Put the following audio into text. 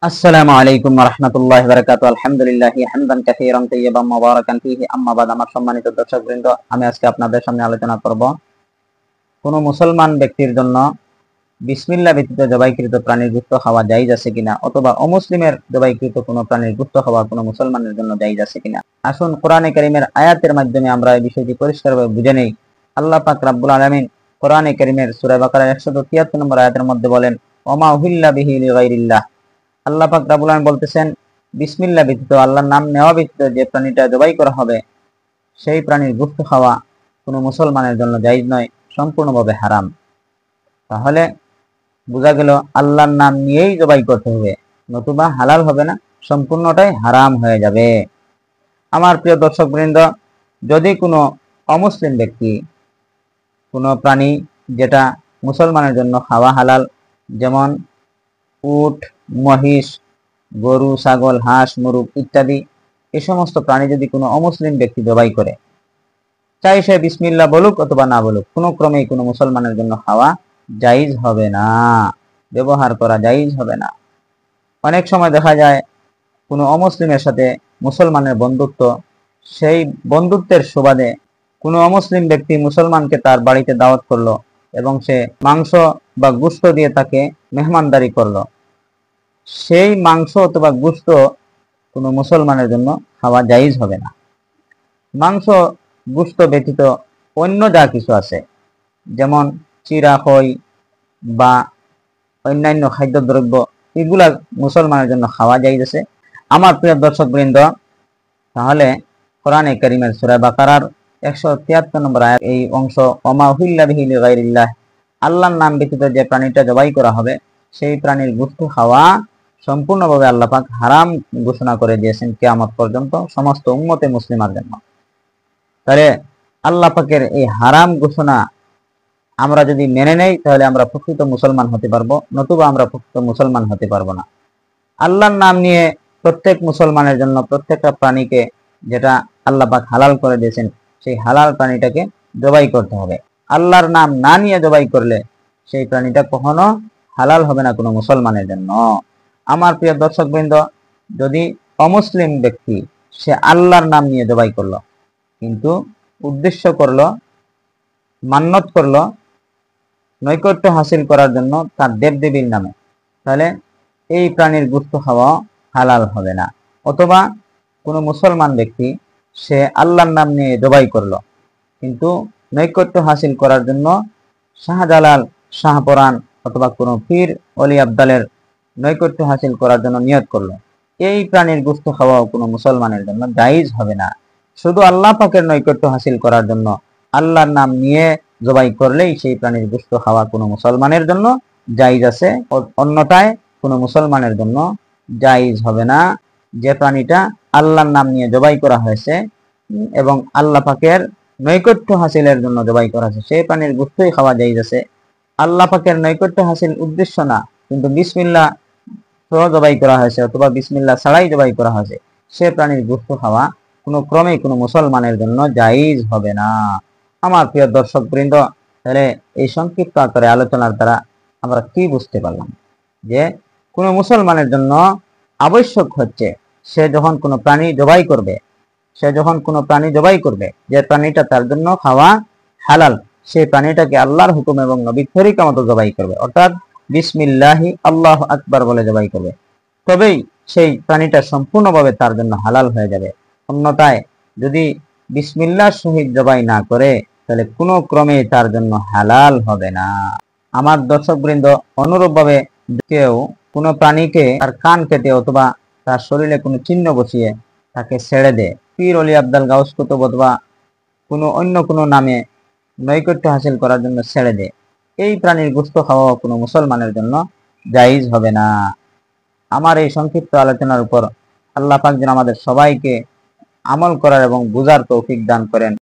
আসসালামু আলাইকুম ওয়া রাহমাতুল্লাহি ওয়া বারাকাতুহু। আলহামদুলিল্লাহি হামদান কাসীরান তাইয়্যিবান মুবারাকান ফীহি, আম্মা বাদ। আমার সম্মানিত দর্শকবৃন্দ, আমি আজকে আপনাদের সামনে আলোচনা করব কোন মুসলমান ব্যক্তির জন্য বিসমিল্লাহ ব্যতীত জবাইকৃত প্রাণীর গোশত খাওয়া জায়েজ আছে কিনা, অথবা অমুসলিমের জবাইকৃত কোন প্রাণীর গোশত খাওয়া কোন মুসলমানের জন্য জায়েজ আছে কিনা। আসুন কোরআনে কারীমের আয়াতের মাধ্যমে আমরা এই বিষয়টি পরিষ্কারভাবে বুঝে নেই। আল্লাহ পাক রব্বুল আলামিন কোরআনে কারীমের সূরা বাকারার 173 নম্বর আয়াতের মধ্যে বলেন, ওমা উহিল্লা বিহি লিগাইরিল্লাহ। আল্লাহ পাক রব্বুল আলামিন বলতেছেন, বিসমিল্লাহ ব্যতীত, আল্লাহর নাম নেওয়া ব্যতীত যে প্রাণীটা জবাই করা হবে সেই প্রাণীর গোশত খাওয়া কোনো মুসলমানের জন্য জায়েজ নয়, সম্পূর্ণভাবে হারাম। তাহলে বোঝা গেল আল্লাহর নাম নিয়েই জবাই করতে হবে, নতুবা হালাল হবে না, সম্পূর্ণটাই হারাম হয়ে যাবে। আমার প্রিয় দর্শকবৃন্দ, যদি কোনো অমুসলিম ব্যক্তি কোনো প্রাণী যেটা মুসলমানের জন্য খাওয়া হালাল, যেমন উট, মহিষ, গরু, ছাগল, হাঁস, মুরগ ইত্যাদি, এই সমস্ত প্রাণী যদি কোনো অমুসলিম ব্যক্তি জবাই করে, চাই সে বিসমিল্লাহ বলুক অথবা না বলুক, কোনো ক্রমেই কোনো মুসলমানের জন্য খাওয়া জায়েজ হবে না, ব্যবহার করা জায়েজ হবে না। অনেক সময় দেখা যায় কোনো অমুসলিমের সাথে মুসলমানের বন্ধুত্ব, সেই বন্ধুত্বের সুবাদে কোনো অমুসলিম ব্যক্তি মুসলমানকে তার বাড়িতে দাওয়াত করলো এবং সে মাংস বা গোশত দিয়ে তাকে মেহমানদারি করলো। সেই মাংস অথবা গোশত কোনো মুসলমানের জন্য খাওয়া জায়েজ হবে না। মাংস গোশত ব্যতীত অন্য যা কিছু আছে, যেমন চিরা, খই বা অন্যান্য খাদ্যদ্রব্য, এগুলা মুসলমানের জন্য খাওয়া জায়েজ আছে। আমার প্রিয় দর্শকবৃন্দ, তাহলে কোরআনে কারীমের সূরা বাকারার 173 নম্বর আয়াত এই অংশ, ওমা উহিল্লা বিহি লিগাইরিল্লাহ, আল্লাহর নাম ব্যতীত যে প্রাণীটা জবাই করা হবে সেই প্রাণীর গোশত খাওয়া সম্পূর্ণভাবে আল্লাহ পাক হারাম ঘোষণা করে দিয়েছেন কিয়ামত পর্যন্ত সমস্ত উম্মতে মুসলিমার জন্য। তাহলে আল্লাহ পাকের এই হারাম ঘোষণা আমরা যদি মেনে নেই, তাহলে আমরা প্রকৃত মুসলমান হতে পারবো, নতুবা আমরা প্রকৃত মুসলমান হতে পারবো না। আল্লাহর নাম নিয়ে প্রত্যেক মুসলমানের জন্য প্রত্যেকটা প্রাণীকে যেটা আল্লাহ পাক হালাল করে দিয়েছেন, সেই হালাল প্রাণীটাকে জবাই করতে হবে। আল্লাহর নাম না নিয়ে জবাই করলে সেই প্রাণীটা কখনো হালাল হবে না কোনো মুসলমানের জন্য। আমার প্রিয় দর্শকবৃন্দ, যদি অমুসলিম ব্যক্তি সে আল্লাহর নাম নিয়ে জবাই করলো, কিন্তু উদ্দেশ্য করলো, মান্যত করলো নৈকট্য হাসিল করার জন্য তার দেবদেবীর নামে, তাহলে এই প্রাণীর গোশত খাওয়া হালাল হবে না। অথবা কোনো মুসলমান ব্যক্তি সে আল্লাহর নাম নিয়ে জবাই করলো, কিন্তু নৈকট্য হাসিল করার জন্য শাহজালাল, শাহপরান অথবা কোনো পীর অলি আবদালের নৈকট্য হাসিল করার জন্য নিয়ত করলো, এই প্রাণীর গোশত খাওয়াও কোনো মুসলমানের জন্য জায়েজ হবে না। শুধু আল্লাহ পাকের নৈকট্য হাসিল করার জন্য আল্লাহর নাম নিয়ে জবাই করলেই সেই প্রাণীর গোশত খাওয়া কোনো মুসলমানের জন্য জায়েজ আছে, অন্যটায় কোনো মুসলমানের জন্য জায়েজ হবে না। যে প্রাণীটা আল্লাহর নাম নিয়ে জবাই করা হয়েছে এবং আল্লাহ পাকের নৈকট্য হাসিলের জন্য জবাই করা হয়েছে, সেই প্রাণীর গোশতই খাওয়া জায়েজ আছে। আল্লাহ পাকের নৈকট্য হাসিল উদ্দেশ্য না, কিন্তু বিসমিল্লাহ জবাই করা হয়েছে অথবা বিসমিল্লাহ ছাড়াই জবাই করা হয়েছে, সে প্রাণীর গোশত খাওয়া কোনো ক্রমেই কোনো মুসলমানের জন্য জায়েজ হবে না। আমার প্রিয় দর্শক বৃন্দ, তাহলে এই সংক্ষিপ্ত আকারে আলোচনার দ্বারা আমরা কি বুঝতে পারলাম? যে কোনো মুসলমানের জন্য আবশ্যক হচ্ছে সে যখন কোনো প্রাণী জবাই করবে, যে প্রাণীটা তার জন্য খাওয়া হালাল, সেই প্রাণীটাকে আল্লাহর হুকুম এবং নবীর তরিকা মতো জবাই করবে, অর্থাৎ বিসমিল্লাহি আল্লাহু আকবার বলে জবাই করবে, তবেই সেই প্রাণীটা সম্পূর্ণভাবে তার জন্য হালাল হয়ে যাবে। অন্যথায় যদি বিসমিল্লাহর সহিত জবাই না করে, তাহলে কোনো ক্রমে তার জন্য হালাল হবে না। আমার দর্শকবৃন্দ, অনুরূপভাবে কেউ কোনো প্রাণীকে তার কান কেটে অথবা তার শরীরে কোনো চিহ্ন বসিয়ে তাকে ছেড়ে দেয়, পীর অলি আবদাল, গাউস কুতুব অথবা কোনো অন্য কোনো নামে নৈকট্য হাসিল করার জন্য ছেড়ে দেয়, এই প্রাণীর গোশত খাওয়া কোনো মুসলমানের জন্য জায়েজ হবে না। আমার এই সংক্ষিপ্ত আলোচনার উপর আল্লাহ পাক যেন আমাদের সবাইকে আমল করার এবং বুঝার তৌফিক দান করেন।